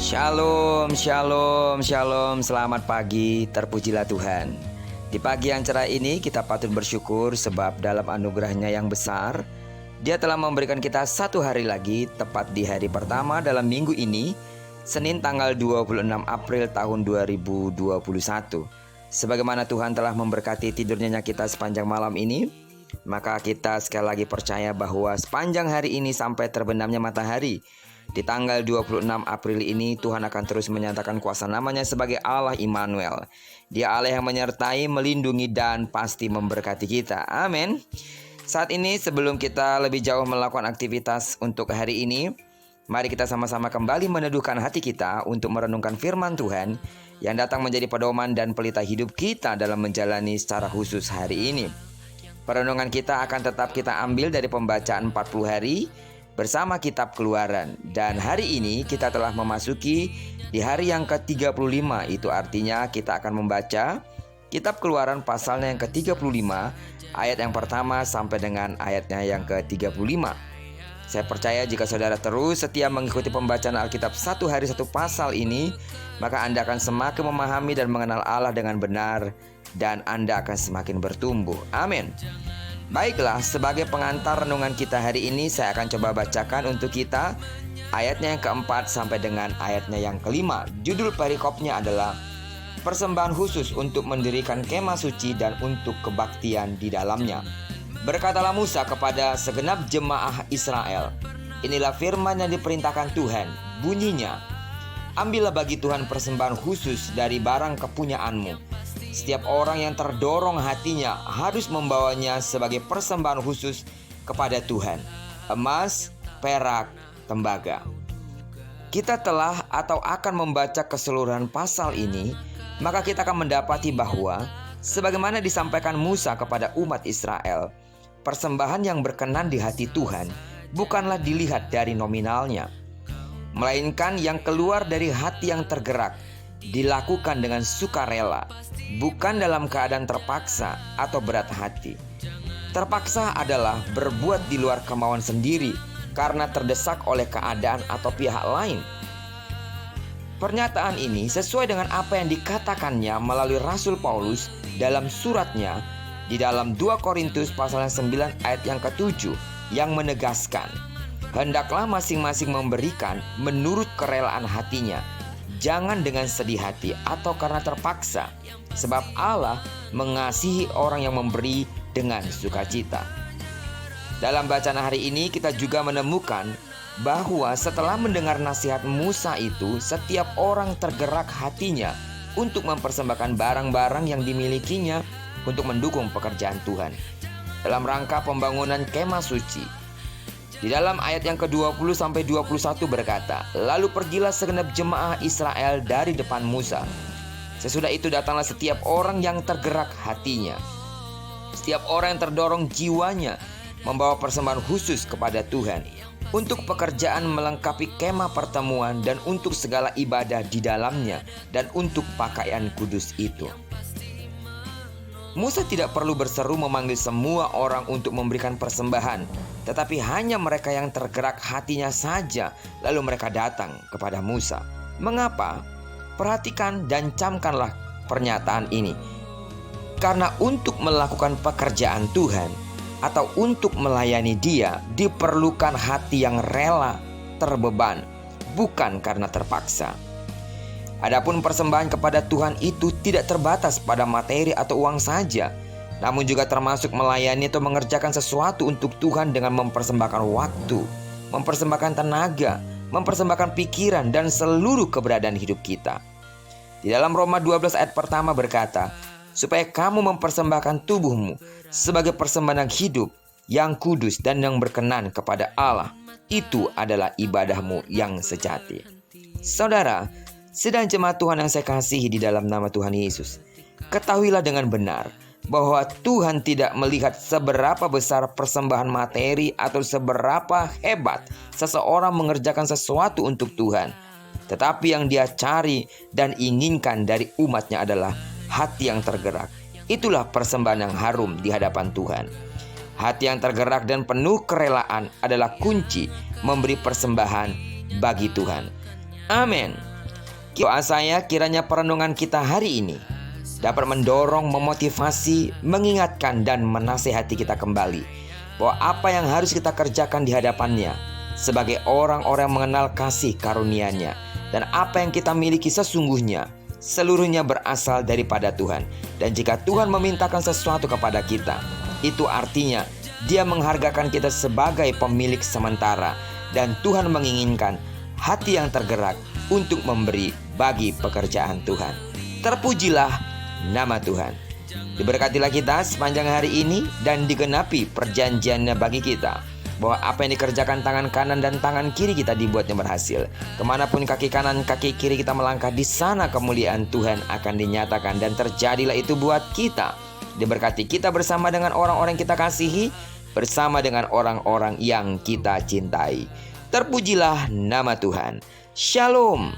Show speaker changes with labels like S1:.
S1: Shalom, shalom, shalom. Selamat pagi, terpujilah Tuhan. Di pagi yang cerah ini kita patut bersyukur sebab dalam anugerahnya yang besar, Dia telah memberikan kita satu hari lagi, tepat di hari pertama dalam minggu ini, Senin tanggal 26 April tahun 2021. Sebagaimana Tuhan telah memberkati tidurnya kita sepanjang malam ini, maka kita sekali lagi percaya bahwa sepanjang hari ini sampai terbenamnya matahari, di tanggal 26 April ini Tuhan akan terus menyatakan kuasa namanya sebagai Allah Immanuel. Dia Allah yang menyertai, melindungi, dan pasti memberkati kita. Amin. Saat ini sebelum kita lebih jauh melakukan aktivitas untuk hari ini, mari kita sama-sama kembali meneduhkan hati kita untuk merenungkan firman Tuhan yang datang menjadi pedoman dan pelita hidup kita dalam menjalani secara khusus hari ini. Perenungan kita akan tetap kita ambil dari pembacaan 40 hari bersama kitab Keluaran. Dan hari ini kita telah memasuki di hari yang ke-35. Itu artinya kita akan membaca kitab Keluaran pasalnya yang ke-35, ayat yang pertama sampai dengan ayatnya yang ke-35. Saya percaya jika saudara terus setia mengikuti pembacaan Alkitab satu hari satu pasal ini, maka Anda akan semakin memahami dan mengenal Allah dengan benar, dan Anda akan semakin bertumbuh. Amin. Baiklah, sebagai pengantar renungan kita hari ini, saya akan coba bacakan untuk kita ayatnya yang keempat sampai dengan ayatnya yang kelima. Judul perikopnya adalah persembahan khusus untuk mendirikan kemah suci dan untuk kebaktian di dalamnya. Berkatalah Musa kepada segenap jemaah Israel, inilah firman yang diperintahkan Tuhan, bunyinya, ambillah bagi Tuhan persembahan khusus dari barang kepunyaanmu. Setiap orang yang terdorong hatinya harus membawanya sebagai persembahan khusus kepada Tuhan, emas, perak, tembaga. Kita telah atau akan membaca keseluruhan pasal ini, maka kita akan mendapati bahwa sebagaimana disampaikan Musa kepada umat Israel, persembahan yang berkenan di hati Tuhan bukanlah dilihat dari nominalnya, melainkan yang keluar dari hati yang tergerak, dilakukan dengan sukarela, bukan dalam keadaan terpaksa atau berat hati. Terpaksa adalah berbuat di luar kemauan sendiri karena terdesak oleh keadaan atau pihak lain. Pernyataan ini sesuai dengan apa yang dikatakannya melalui Rasul Paulus dalam suratnya di dalam 2 Korintus pasal 9 ayat yang ke-7 yang menegaskan, hendaklah masing-masing memberikan menurut kerelaan hatinya, jangan dengan sedih hati atau karena terpaksa, sebab Allah mengasihi orang yang memberi dengan sukacita. Dalam bacaan hari ini kita juga menemukan bahwa setelah mendengar nasihat Musa itu, setiap orang tergerak hatinya untuk mempersembahkan barang-barang yang dimilikinya untuk mendukung pekerjaan Tuhan dalam rangka pembangunan kemah suci. Di dalam ayat yang ke-20 sampai 21 berkata, lalu pergilah segenap jemaah Israel dari depan Musa. Sesudah itu datanglah setiap orang yang tergerak hatinya, setiap orang yang terdorong jiwanya, membawa persembahan khusus kepada Tuhan untuk pekerjaan melengkapi kemah pertemuan dan untuk segala ibadah di dalamnya dan untuk pakaian kudus itu. Musa tidak perlu berseru memanggil semua orang untuk memberikan persembahan, tetapi hanya mereka yang tergerak hatinya saja, lalu mereka datang kepada Musa. Mengapa? Perhatikan dan camkanlah pernyataan ini. Karena untuk melakukan pekerjaan Tuhan atau untuk melayani Dia diperlukan hati yang rela, terbeban, bukan karena terpaksa. Adapun persembahan kepada Tuhan itu tidak terbatas pada materi atau uang saja, namun juga termasuk melayani atau mengerjakan sesuatu untuk Tuhan dengan mempersembahkan waktu, mempersembahkan tenaga, mempersembahkan pikiran dan seluruh keberadaan hidup kita. Di dalam Roma 12 ayat pertama berkata, supaya kamu mempersembahkan tubuhmu sebagai persembahan yang hidup, yang kudus dan yang berkenan kepada Allah. Itu adalah ibadahmu yang sejati. Saudara, sedang jemaat Tuhan yang saya kasihi di dalam nama Tuhan Yesus, ketahuilah dengan benar bahwa Tuhan tidak melihat seberapa besar persembahan materi atau seberapa hebat seseorang mengerjakan sesuatu untuk Tuhan. Tetapi yang Dia cari dan inginkan dari umatnya adalah hati yang tergerak. Itulah persembahan yang harum di hadapan Tuhan. Hati yang tergerak dan penuh kerelaan adalah kunci memberi persembahan bagi Tuhan. Amin. Doa saya kiranya perenungan kita hari ini dapat mendorong, memotivasi, mengingatkan dan menasehati kita kembali bahwa apa yang harus kita kerjakan di hadapannya sebagai orang-orang yang mengenal kasih karunia-Nya, dan apa yang kita miliki sesungguhnya seluruhnya berasal daripada Tuhan. Dan jika Tuhan memintakan sesuatu kepada kita, itu artinya Dia menghargakan kita sebagai pemilik sementara, dan Tuhan menginginkan hati yang tergerak untuk memberi bagi pekerjaan Tuhan. Terpujilah nama Tuhan. Diberkatilah kita sepanjang hari ini dan digenapi perjanjiannya bagi kita, bahwa apa yang dikerjakan tangan kanan dan tangan kiri kita dibuatnya berhasil. Kemanapun kaki kanan kaki kiri kita melangkah, di sana kemuliaan Tuhan akan dinyatakan, dan terjadilah itu buat kita. Diberkati kita bersama dengan orang-orang yang kita kasihi, bersama dengan orang-orang yang kita cintai. Terpujilah nama Tuhan. Shalom.